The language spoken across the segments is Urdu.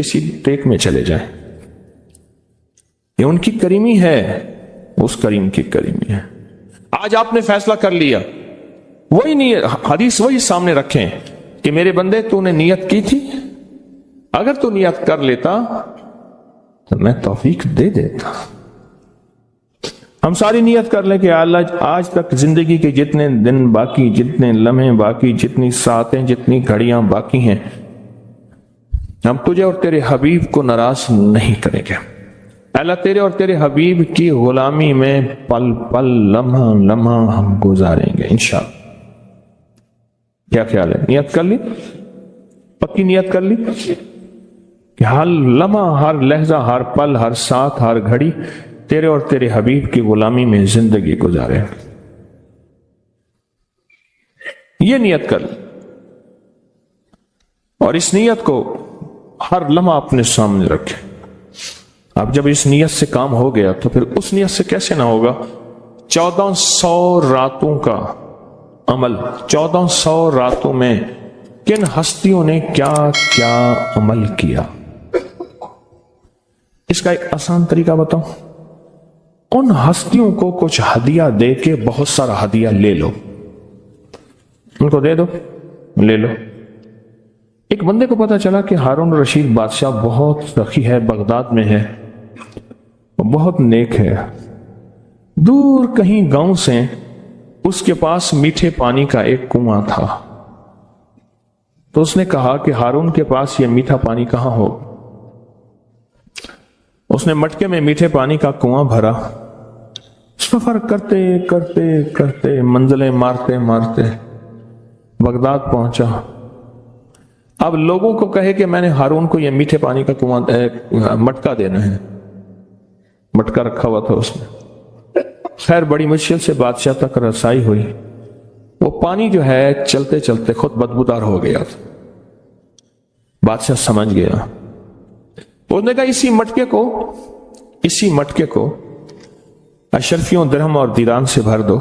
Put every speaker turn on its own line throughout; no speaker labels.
کسی ٹیک میں چلے جائیں، یہ ان کی کریمی ہے، اس کریم کی کریمی ہے۔ آج آپ نے فیصلہ کر لیا، وہی نیت، حدیث وہی سامنے رکھیں کہ میرے بندے تو نے نیت کی تھی، اگر تو نیت کر لیتا تو میں توفیق دے دیتا۔ ہم ساری نیت کر لیں کہ اللہ آج تک زندگی کے جتنے دن باقی، جتنے لمحے باقی، جتنی ساعتیں، جتنی گھڑیاں باقی ہیں، ہم تجھے اور تیرے حبیب کو ناراض نہیں کریں گے۔ اللہ تیرے اور تیرے حبیب کی غلامی میں پل پل، لمحہ لمحہ ہم گزاریں گے انشاءاللہ۔ کیا خیال ہے؟ نیت کر لی؟ پکی نیت کر لی کہ ہر لمحہ، ہر لحظہ، ہر پل، ہر ساتھ، ہر گھڑی تیرے اور تیرے حبیب کی غلامی میں زندگی گزارے۔ یہ نیت کر لی، اور اس نیت کو ہر لمحہ اپنے سامنے رکھے۔ اب جب اس نیت سے کام ہو گیا تو پھر اس نیت سے کیسے نہ ہوگا؟ 1400 راتوں کا عمل، 1400 راتوں میں کن ہستیوں نے کیا کیا عمل کیا، اس کا ایک آسان طریقہ بتاؤں۔ ان ہستیوں کو کچھ ہدیہ دے کے بہت سارا ہدیہ لے لو، ان کو دے دو، لے لو۔ ایک بندے کو پتا چلا کہ ہارون رشید بادشاہ بہت سخی ہے، بغداد میں ہے، بہت نیک ہے۔ دور کہیں گاؤں سے اس کے پاس میٹھے پانی کا ایک کنواں تھا، تو اس نے کہا کہ ہارون کے پاس یہ میٹھا پانی کہاں ہو؟ اس نے مٹکے میں میٹھے پانی کا کنواں بھرا، سفر کرتے کرتے کرتے، منزلیں مارتے مارتے بغداد پہنچا۔ اب لوگوں کو کہے کہ میں نے ہارون کو یہ میٹھے پانی کا کنواں مٹکا دینا ہے، مٹکا رکھا ہوا تھا اس میں۔ خیر بڑی مشکل سے بادشاہ تک رسائی ہوئی، وہ پانی جو ہے چلتے چلتے خود بدبودار ہو گیا تھا۔ بادشاہ سمجھ گیا، اس نے کہا اسی مٹکے کو اشرفیوں درہم اور دیران سے بھر دو،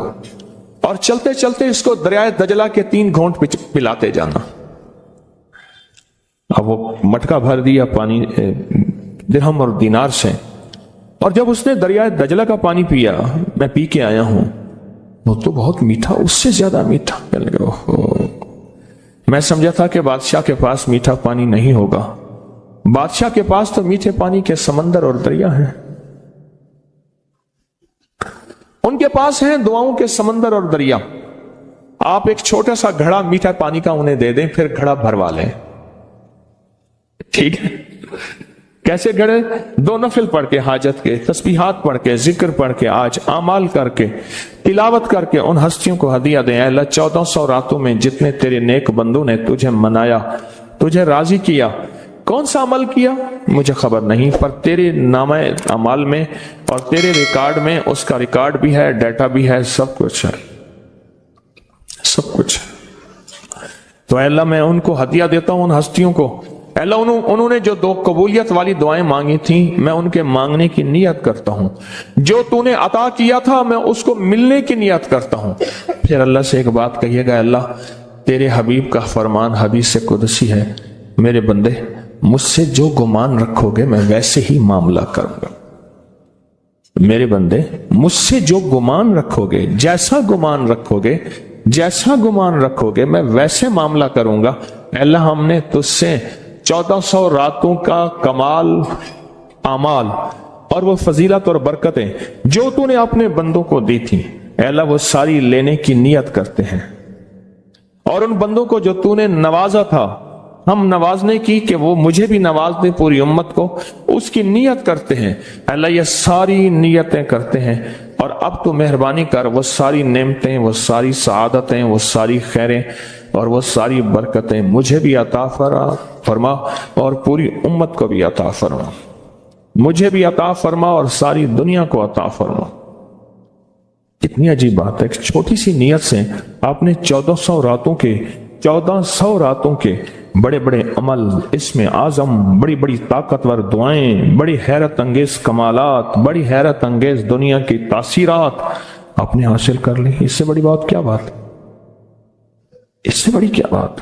اور چلتے چلتے اس کو دریائے دجلہ کے 3 گھونٹ پلاتے جانا۔ اب وہ مٹکا بھر دیا پانی درہم اور دینار سے، اور جب اس نے دریائے دجلہ کا پانی پیا، میں پی کے آیا ہوں، وہ تو بہت میٹھا، اس سے زیادہ میٹھا۔ میں سمجھا تھا کہ بادشاہ کے پاس میٹھا پانی نہیں ہوگا، بادشاہ کے پاس تو میٹھے پانی کے سمندر اور دریا ہیں، ان کے پاس ہیں دعاؤں کے سمندر اور دریا۔ آپ ایک چھوٹا سا گھڑا میٹھا پانی کا انہیں دے دیں، پھر گھڑا بھروا لیں، ٹھیک ہے؟ کیسے گھڑے؟ 2 نفل پڑھ کے، حاجت کے تسبیحات پڑھ کے، ذکر پڑھ کے، آج اعمال کر کے، تلاوت کر کے ان ہستیوں کو ہدیہ دیں۔ اے اللہ 1400 راتوں میں جتنے تیرے نیک بندوں نے تجھے منایا، تجھے راضی کیا، کون سا عمل کیا مجھے خبر نہیں، پر تیرے نامہ اعمال میں اور تیرے ریکارڈ میں اس کا ریکارڈ بھی ہے، ڈیٹا بھی ہے، سب کچھ ہے، سب کچھ ہے۔ تو اے اللہ میں ان کو ہدیہ دیتا ہوں، ان ہستیوں کو۔ اے اللہ انہوں نے جو 2 قبولیت والی دعائیں مانگی تھیں، میں ان کے مانگنے کی نیت کرتا ہوں، جو تو نے عطا کیا تھا میں اس کو ملنے کی نیت کرتا ہوں۔ پھر اللہ سے ایک بات کہیے گا، اللہ تیرے حبیب کا فرمان حدیث قدسی ہے، میرے بندے مجھ سے جو گمان رکھو گے میں ویسے ہی معاملہ کروں گا۔ میرے بندے مجھ سے جو گمان رکھو گے، جیسا گمان رکھو گے، جیسا گمان رکھو گے میں ویسے معاملہ کروں گا۔ اللہ ہم نے تجھ سے 1400 راتوں کا کمال اعمال اور وہ فضیلت اور برکتیں جو تو نے اپنے بندوں کو دی تھی، اے اللہ وہ ساری لینے کی نیت کرتے ہیں، اور ان بندوں کو جو تو نے نوازا تھا ہم نوازنے کی کہ وہ مجھے بھی نواز دے، پوری امت کو، اس کی نیت کرتے ہیں۔ اللہ یہ ساری نیتیں کرتے ہیں، اور اب تو مہربانی کر وہ ساری نعمتیں، وہ ساری سعادتیں، وہ ساری خیریں اور وہ ساری برکتیں مجھے بھی عطا فرما اور پوری امت کو بھی عطا فرما، مجھے بھی عطا فرما اور ساری دنیا کو عطا فرما۔ کتنی عجیب بات ہے، ایک چھوٹی سی نیت سے آپ نے 1400 راتوں کے بڑے بڑے عمل، اسم اعظم، بڑی بڑی طاقتور دعائیں، بڑی حیرت انگیز کمالات، بڑی حیرت انگیز دنیا کی تاثیرات آپ نے حاصل کر لی۔ اس سے بڑی بات کیا بات؟ اس سے بڑی کیا بات؟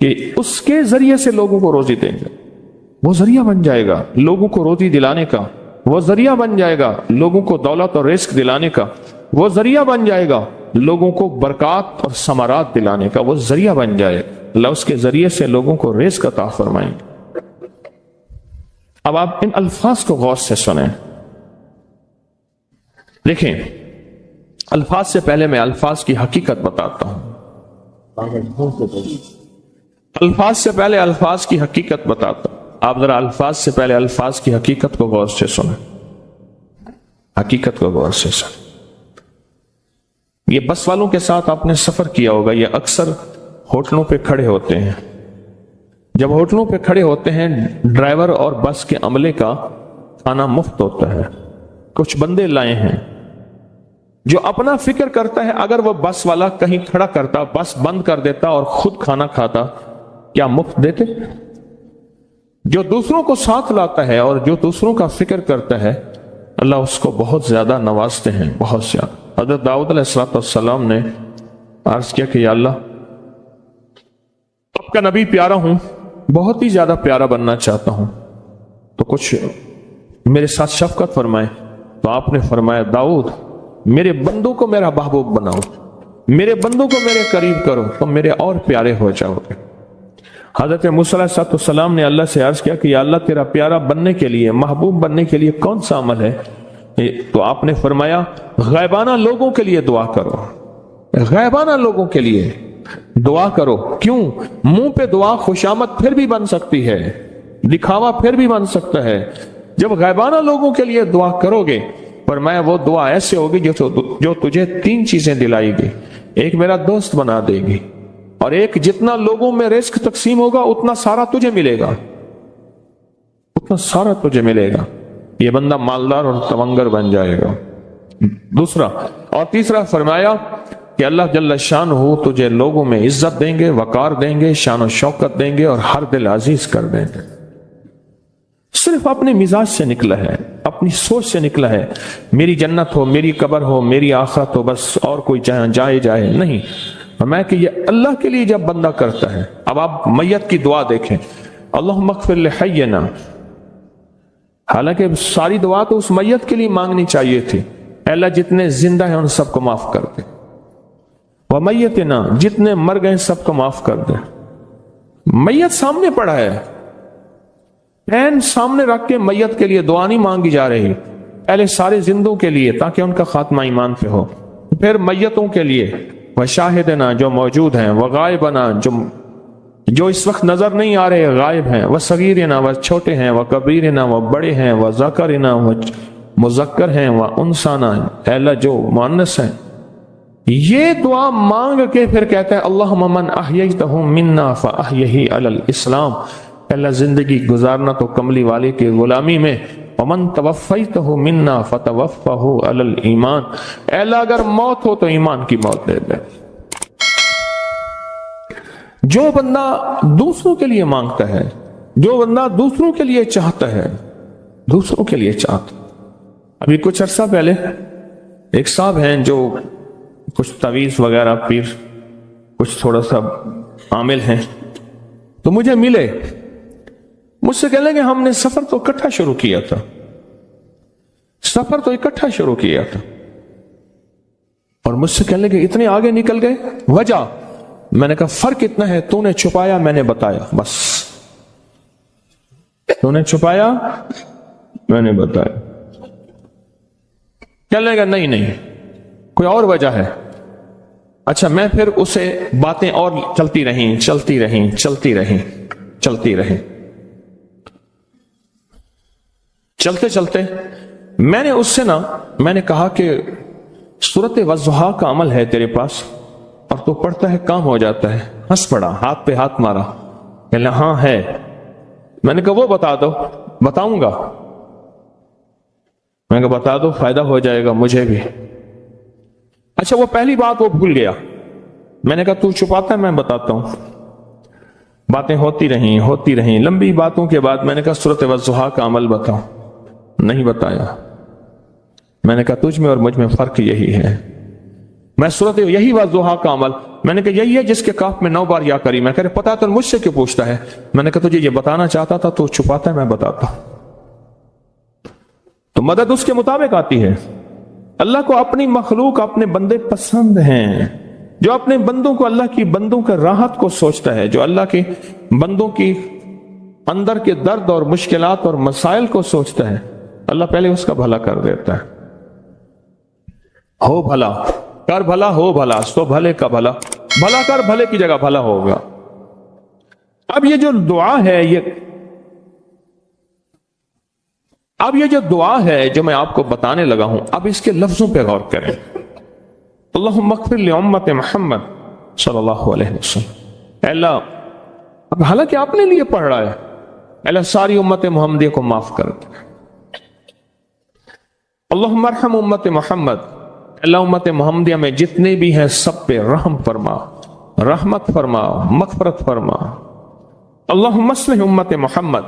کہ اس کے ذریعے سے لوگوں کو روزی دیں گے، وہ ذریعہ بن جائے گا لوگوں کو روزی دلانے کا، وہ ذریعہ بن جائے گا لوگوں کو دولت اور رزق دلانے کا، وہ ذریعہ بن جائے گا لوگوں کو برکات اور ثمرات دلانے کا، وہ ذریعہ بن جائے، اللہ اس کے ذریعے سے لوگوں کو رزق عطا فرمائیں گے۔ اب آپ ان الفاظ کو غور سے سنیں، دیکھیں الفاظ سے پہلے میں الفاظ کی حقیقت بتاتا ہوں، الفاظ سے پہلے الفاظ کی حقیقت بتاتا ہوں، آپ ذرا الفاظ سے پہلے الفاظ کی حقیقت کو غور سے سنیں، حقیقت کو غور سے سنیں۔ یہ بس والوں کے ساتھ آپ نے سفر کیا ہوگا، یہ اکثر ہوٹلوں پہ کھڑے ہوتے ہیں، جب ہوٹلوں پہ کھڑے ہوتے ہیں ڈرائیور اور بس کے عملے کا کھانا مفت ہوتا ہے، کچھ بندے لائے ہیں جو اپنا فکر کرتا ہے اگر وہ بس والا کہیں کھڑا کرتا، بس بند کر دیتا اور خود کھانا کھاتا، کیا مفت دیتے؟ جو دوسروں کو ساتھ لاتا ہے اور جو دوسروں کا فکر کرتا ہے اللہ اس کو بہت زیادہ نوازتے ہیں، بہت زیادہ۔ حضرت داؤد علیہ السلام نے عرض کیا کہ یا اللہ آپ کا نبی پیارا ہوں، بہت ہی زیادہ پیارا بننا چاہتا ہوں، تو کچھ میرے ساتھ شفقت فرمائے۔ تو آپ نے فرمایا داؤد میرے بندوں کو میرا محبوب بناؤ، میرے بندوں کو میرے قریب کرو تو میرے اور پیارے ہو جاؤ گے۔ حضرت موسیٰ علیہ السلام نے اللہ سے عرض کیا کہ یا اللہ تیرا پیارا بننے کے لیے، محبوب بننے کے لیے کون سا عمل ہے؟ تو آپ نے فرمایا غائبانہ لوگوں کے لیے دعا کرو، غائبانہ لوگوں کے لیے دعا کرو۔ کیوں؟ منہ پہ دعا خوشامد پھر بھی بن سکتی ہے، دکھاوا پھر بھی بن سکتا ہے، جب غائبانہ لوگوں کے لیے دعا کرو گے فرمایا وہ دعا ایسے ہوگی جو تجھے تین چیزیں دلائے گی، ایک میرا دوست بنا دے گی، اور ایک جتنا لوگوں میں رزق تقسیم ہوگا اتنا سارا تجھے ملے گا، اتنا سارا تجھے ملے گا، یہ بندہ مالدار اور تونگر بن جائے گا۔ دوسرا اور تیسرا فرمایا کہ اللہ جل شان ہو تجھے لوگوں میں عزت دیں گے، وقار دیں گے، شان و شوکت دیں گے اور ہر دل عزیز کر دیں گے۔ صرف اپنے مزاج سے نکلا ہے، اپنی سوچ سے نکلا ہے، میری جنت ہو، میری قبر ہو، میری آخرت ہو، بس اور کوئی جائے نہیں۔ فرمایا کہ یہ اللہ کے لیے جب بندہ کرتا ہے۔ اب آپ میت کی دعا دیکھیں، اللہم اغفر لحینا، حالانکہ ساری دعا تو اس میت کے لیے مانگنی چاہیے تھی، اے اللہ جتنے زندہ ہیں ان سب کو معاف کر دے، ومیتنا جتنے مر گئے سب کو معاف کر دے۔ میت سامنے پڑا ہے، عین سامنے رکھ کے میت کے لیے دعا نہیں مانگی جا رہی، پہلے سارے زندوں کے لیے تاکہ ان کا خاتمہ ایمان پہ ہو، پھر میتوں کے لیے، وشاہدنا جو موجود ہیں، وغائبنا جو اس وقت نظر نہیں آ رہے غائب ہیں، وصغیرنا وہ چھوٹے ہیں، وکبیرنا وہ بڑے ہیں، وذکرنا وہ مذکر ہیں، وانثانا اے اللہ جو مؤنث ہیں۔ یہ دعا مانگ کے پھر کہتا ہے اللہم من احییتہ منا فاحیہ علی الاسلام، اللہ زندگی گزارنا تو کملی والے کی غلامی میں، ومن توفیتہ منا فتوفہ علی الایمان، اے اللہ اگر موت ہو تو ایمان کی موت دے دے۔ جو بندہ دوسروں کے لیے مانگتا ہے، جو بندہ دوسروں کے لیے چاہتا ہے، دوسروں کے لیے چاہتا۔ ابھی کچھ عرصہ پہلے ایک صاحب ہیں جو کچھ تعویذ وغیرہ پیر کچھ تھوڑا سا عامل ہیں، تو مجھے ملے، مجھ سے کہنے لگے ہم نے سفر تو اکٹھا شروع کیا تھا، سفر تو اکٹھا شروع کیا تھا، اور مجھ سے کہنے لگے اتنے آگے نکل گئے، وجہ؟ میں نے کہا فرق اتنا ہے، تو نے چھپایا میں نے بتایا، بس تو نے چھپایا میں نے بتایا۔ کہنے لگا نہیں کوئی اور وجہ ہے۔ اچھا میں پھر اسے باتیں اور چلتی رہیں چلتے میں نے اس سے میں نے کہا کہ سورت والضحیٰ کا عمل ہے تیرے پاس اور تو پڑھتا ہے کام ہو جاتا ہے۔ ہنس پڑا، ہاتھ پہ ہاتھ مارا، کہنے لگا ہاں ہے۔ میں نے کہا وہ بتا دو۔ بتاؤں گا، میں نے کہا بتا دو فائدہ ہو جائے گا مجھے بھی۔ اچھا وہ پہلی بات وہ بھول گیا، میں نے کہا تو چھپاتا ہے میں بتاتا ہوں۔ باتیں ہوتی رہیں لمبی باتوں کے بعد میں نے کہا سورت والضحیٰ کا عمل بتاؤ، نہیں بتایا۔ میں نے کہا تجھ میں اور مجھ میں فرق یہی ہے، میں سورت یہی والضحیٰ کا عمل میں نے کہا یہی ہے جس کے کاف میں 9 بار یا کریم ہے. کہہ رہے پتا تو مجھ سے کیوں پوچھتا ہے؟ میں نے کہا تجھے یہ بتانا چاہتا تھا تو چھپاتا ہے، میں بتاتا. تو مدد اس کے مطابق آتی ہے. اللہ کو اپنی مخلوق، اپنے بندے پسند ہیں. جو اپنے بندوں کو، اللہ کی بندوں کے راحت کو سوچتا ہے، جو اللہ کے بندوں کی اندر کے درد اور مشکلات اور مسائل کو سوچتا ہے، اللہ پہلے اس کا بھلا کر دیتا ہے. ہو بھلا، کر بھلا، ہو بھلا، سو بھلے کا بھلا. بھلا کر، بھلے کی جگہ بھلا ہوگا. اب یہ جو دعا ہے، یہ جو دعا ہے جو میں آپ کو بتانے لگا ہوں، اب اس کے لفظوں پہ غور کریں. اللہم اغفر لامت محمد صلی اللہ علیہ وسلم. اے اللہ، اب حالانکہ آپ نے لیے پڑھ رہا ہے، اے اللہ ساری امت محمدیہ کو معاف کر دے. اللہم ارحم امت محمد. اللہ امت محمدیہ میں جتنے بھی ہیں سب پہ رحم فرما، رحمت فرما، مغفرت فرما. اللہم اصلح امت محمد.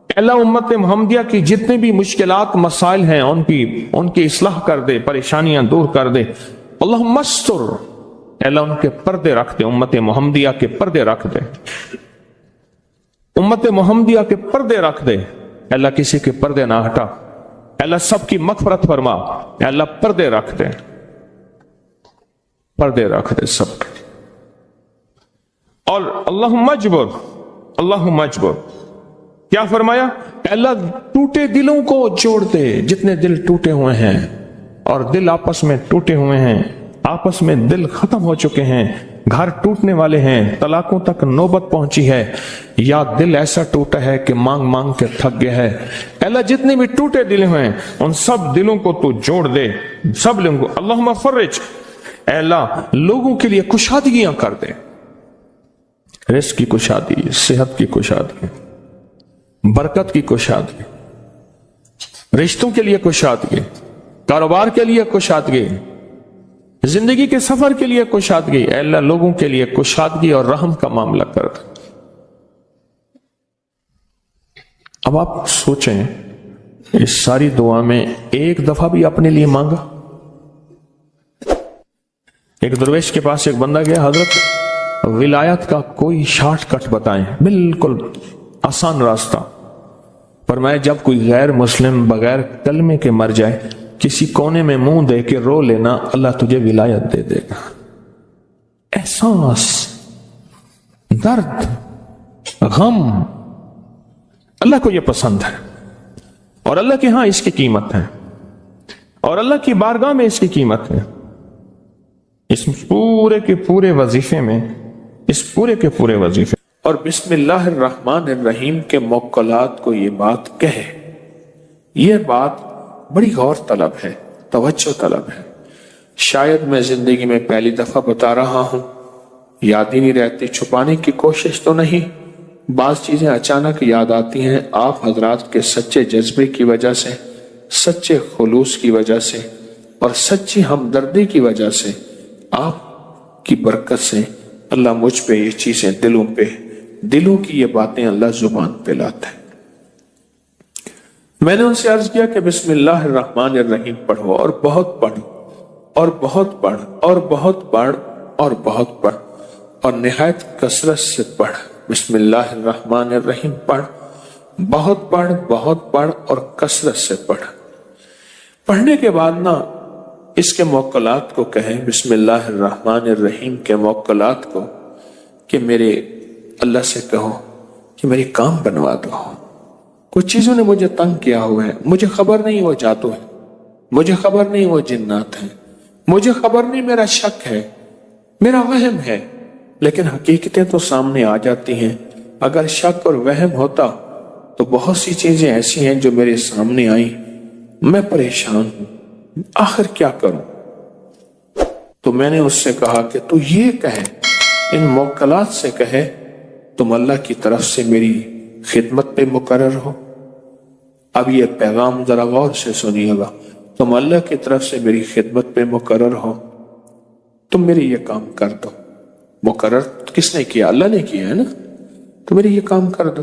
اللہ امت محمدیہ کی جتنے بھی مشکلات مسائل ہیں ان کی اصلاح کر دے، پریشانیاں دور کر دے. اللہم استر. اللہ ان کے پردے رکھ دے، امت محمدیہ کے پردے رکھ دے، امت محمدیہ کے پردے رکھ دے. اللہ کسی کے پردے نہ ہٹا. اللہ سب کی مغفرت فرما. اللہ پردے رکھ دے، پردے رکھ دے سب کے. اور اللہم اجبر. اللہم اجبر کیا فرمایا؟ اللہ ٹوٹے دلوں کو جوڑ دے. جتنے دل ٹوٹے ہوئے ہیں اور دل آپس میں ٹوٹے ہوئے ہیں، آپس میں دل ختم ہو چکے ہیں، گھر ٹوٹنے والے ہیں، طلاقوں تک نوبت پہنچی ہے، یا دل ایسا ٹوٹا ہے کہ مانگ مانگ کے تھک گیا ہے. اللہ جتنے بھی ٹوٹے دل ہیں ان سب دلوں کو تو جوڑ دے، سب لوگوں کو. اللہم فرج. اے اللہ لوگوں کے لیے کشادگیاں کر دے، رزق کی کشادگی، صحت کی کشادگی، برکت کی کشادگی، رشتوں کے لیے کشادگی، کاروبار کے لیے کشادگی، زندگی کے سفر کے لیے کشادگی. اے اللہ لوگوں کے لیے کشادگی اور رحم کا معاملہ کر دے. اب آپ سوچیں اس ساری دعا میں ایک دفعہ بھی اپنے لیے مانگا؟ ایک درویش کے پاس ایک بندہ گیا، حضرت ولایت کا کوئی شارٹ کٹ بتائیں، بالکل آسان راستہ. فرمایا جب کوئی غیر مسلم بغیر کلمے کے مر جائے، کسی کونے میں منہ دے کے رو لینا، اللہ تجھے ولایت دے دے گا. احساس، درد، غم، اللہ کو یہ پسند ہے، اور اللہ کے ہاں اس کی قیمت ہے، اور اللہ کی بارگاہ میں اس کی قیمت ہے. اس پورے کے پورے وظیفے میں، اس پورے کے پورے وظیفے اور بسم اللہ الرحمن الرحیم کے موکلات کو یہ بات کہے، یہ بات بڑی غور طلب ہے، توجہ طلب ہے. شاید میں زندگی میں پہلی دفعہ بتا رہا ہوں، یاد ہی نہیں رہتی. چھپانے کی کوشش تو نہیں، بعض چیزیں اچانک یاد آتی ہیں. آپ حضرات کے سچے جذبے کی وجہ سے، سچے خلوص کی وجہ سے اور سچی ہمدردی کی وجہ سے، آپ کی برکت سے اللہ مجھ پہ یہ چیزیں دلوں کی یہ باتیں اللہ زبان پہ لاتا ہے. میں نے ان سے عرض کیا کہ بسم اللہ الرحمن الرحیم پڑھو، اور بہت پڑھ، اور بہت پڑھ، اور بہت پڑھ، اور بہت پڑھ، اور نہایت کثرت سے پڑھ. بسم اللہ الرحمن الرحیم پڑھ، بہت پڑھ، بہت پڑھ، اور کثرت سے پڑھ. پڑھنے کے بعد نا اس کے موکلات کو کہیں، بسم اللہ الرحمن الرحیم کے موکلات کو، کہ میرے اللہ سے کہو کہ میری کام بنوا دو. کچھ چیزوں نے مجھے تنگ کیا ہوا ہے، مجھے خبر نہیں وہ جادو ہے، مجھے خبر نہیں وہ جنات ہیں، مجھے خبر نہیں میرا شک ہے، میرا وہم ہے، لیکن حقیقتیں تو سامنے آ جاتی ہیں. اگر شک اور وہم ہوتا تو بہت سی چیزیں ایسی ہیں جو میرے سامنے آئیں، میں پریشان ہوں، آخر کیا کروں. تو میں نے اس سے کہا کہ تو یہ کہے، ان موکلات سے کہے تم اللہ کی طرف سے میری خدمت پہ مقرر ہو. اب یہ پیغام ذرا غور سے سنیے گا. تم اللہ کی طرف سے میری خدمت پہ مقرر ہو، تم میری یہ کام کر دو. مقرر کس نے کیا؟ اللہ نے کیا ہے نا. تو میری یہ کام کر دو.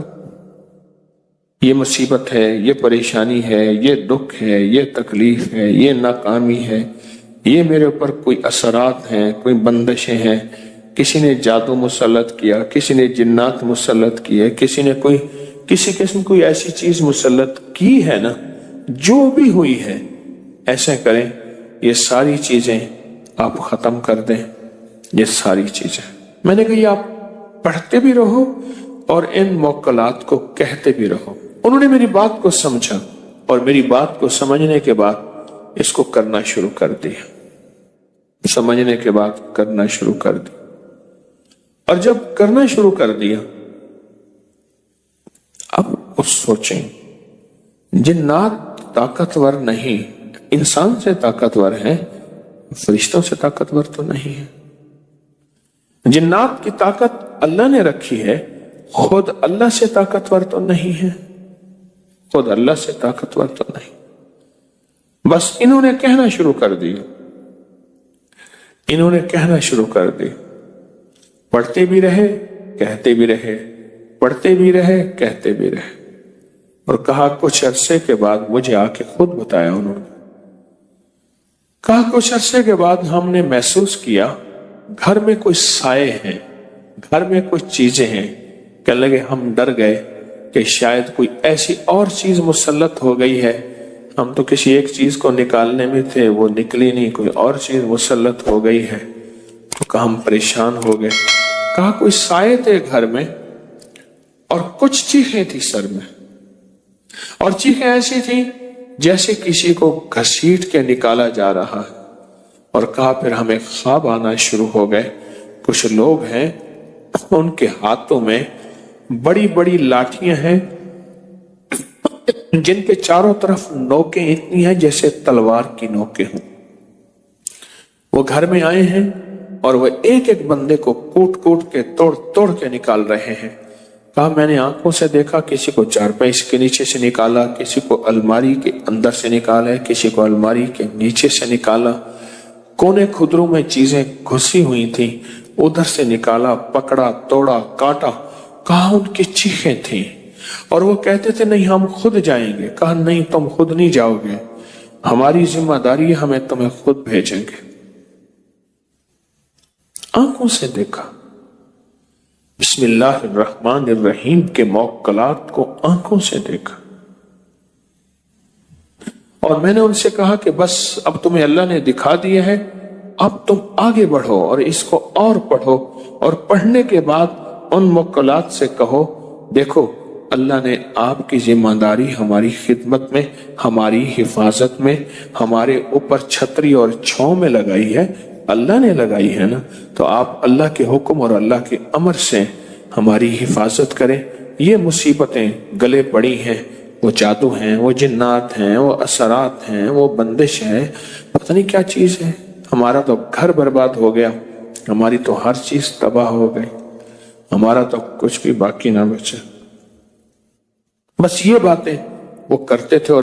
یہ مصیبت ہے، یہ پریشانی ہے، یہ دکھ ہے، یہ تکلیف ہے، یہ ناکامی ہے، یہ میرے اوپر کوئی اثرات ہیں، کوئی بندشیں ہیں، کسی نے جادو مسلط کیا، کسی نے جنات مسلط کیے، کسی نے کسی قسم کوئی ایسی چیز مسلط کی ہے نا، جو بھی ہوئی ہے، ایسے کریں یہ ساری چیزیں آپ ختم کر دیں، یہ ساری چیزیں۔ میں نے کہا یہ آپ پڑھتے بھی رہو اور ان موکلات کو کہتے بھی رہو۔ انہوں نے میری بات کو سمجھا اور میری بات کو سمجھنے کے بعد اس کو کرنا شروع کر دیا، سمجھنے کے بعد کرنا شروع کر دیا۔ اور جب کرنا شروع کر دیا، اب وہ سوچیں، جنات طاقتور نہیں، انسان سے طاقتور ہیں، فرشتوں سے طاقتور تو نہیں ہے۔ جنات کی طاقت اللہ نے رکھی ہے، خود اللہ سے طاقتور تو نہیں ہے، خود اللہ سے طاقتور تو نہیں۔ بس انہوں نے کہنا شروع کر دیا، انہوں نے کہنا شروع کر دیا، پڑھتے بھی رہے کہتے بھی رہے، پڑھتے بھی رہے کہتے بھی رہے، اور کہا کچھ عرصے کے بعد مجھے آ کے خود بتایا انہوں نے، کہا کچھ عرصے کے بعد ہم نے محسوس کیا گھر میں کوئی سائے ہیں، گھر میں کچھ چیزیں ہیں، کہنے لگے ہم ڈر گئے کہ شاید کوئی ایسی اور چیز مسلط ہو گئی ہے، ہم تو کسی ایک چیز کو نکالنے میں تھے، وہ نکلی نہیں، کوئی اور چیز مسلط ہو گئی ہے، تو کہا ہم پریشان ہو گئے۔ کہا کوئی سائے تھے گھر میں اور کچھ چیخیں تھی سر میں، اور چیخیں ایسی تھی جیسے کسی کو گھسیٹ کے نکالا جا رہا ہے، اور کہا پھر ہمیں خواب آنا شروع ہو گئے، کچھ لوگ ہیں ان کے ہاتھوں میں بڑی بڑی لاٹھیاں ہیں جن کے چاروں طرف نوکیں اتنی ہیں جیسے تلوار کی نوکیں ہوں، وہ گھر میں آئے ہیں اور وہ ایک ایک بندے کو کوٹ کوٹ کے توڑ توڑ کے نکال رہے ہیں۔ کہا میں نے آنکھوں سے دیکھا، کسی کو چارپائی کے نیچے سے نکالا، کسی کو الماری کے اندر سے نکالا، کسی کو الماری کے نیچے سے نکالا، کونے خدروں میں چیزیں گھسی ہوئی تھیں، ادھر سے نکالا، پکڑا، توڑا، کاٹا۔ کہا ان کی چیخیں تھیں اور وہ کہتے تھے نہیں ہم خود جائیں گے۔ کہا نہیں تم خود نہیں جاؤ گے، ہماری ذمہ داری ہے، ہمیں تمہیں خود بھیجیں گے۔ آنکھوں سے دیکھا، بسم اللہ الرحمن الرحیم کے موکلات کو آنکھوں سے دیکھا، اور میں نے ان سے کہا کہ بس اب تمہیں اللہ نے دکھا دیا ہے، اب تم آگے بڑھو اور اس کو اور پڑھو، اور پڑھنے کے بعد ان موکلات سے کہو دیکھو اللہ نے آپ کی ذمہ داری ہماری خدمت میں، ہماری حفاظت میں، ہمارے اوپر چھتری اور چھاؤں میں لگائی ہے، اللہ نے لگائی ہے نا، تو آپ اللہ کے حکم اور اللہ کے امر سے ہماری حفاظت کریں۔ یہ مصیبتیں گلے پڑی ہیں، وہ جادو ہیں، وہ جنات ہیں، وہ اثرات ہیں، وہ بندش ہے، پتہ نہیں کیا چیز ہے، ہمارا تو گھر برباد ہو گیا، ہماری تو ہر چیز تباہ ہو گئی، ہمارا تو کچھ بھی باقی نہ بچا۔ بس یہ باتیں وہ کرتے تھے اور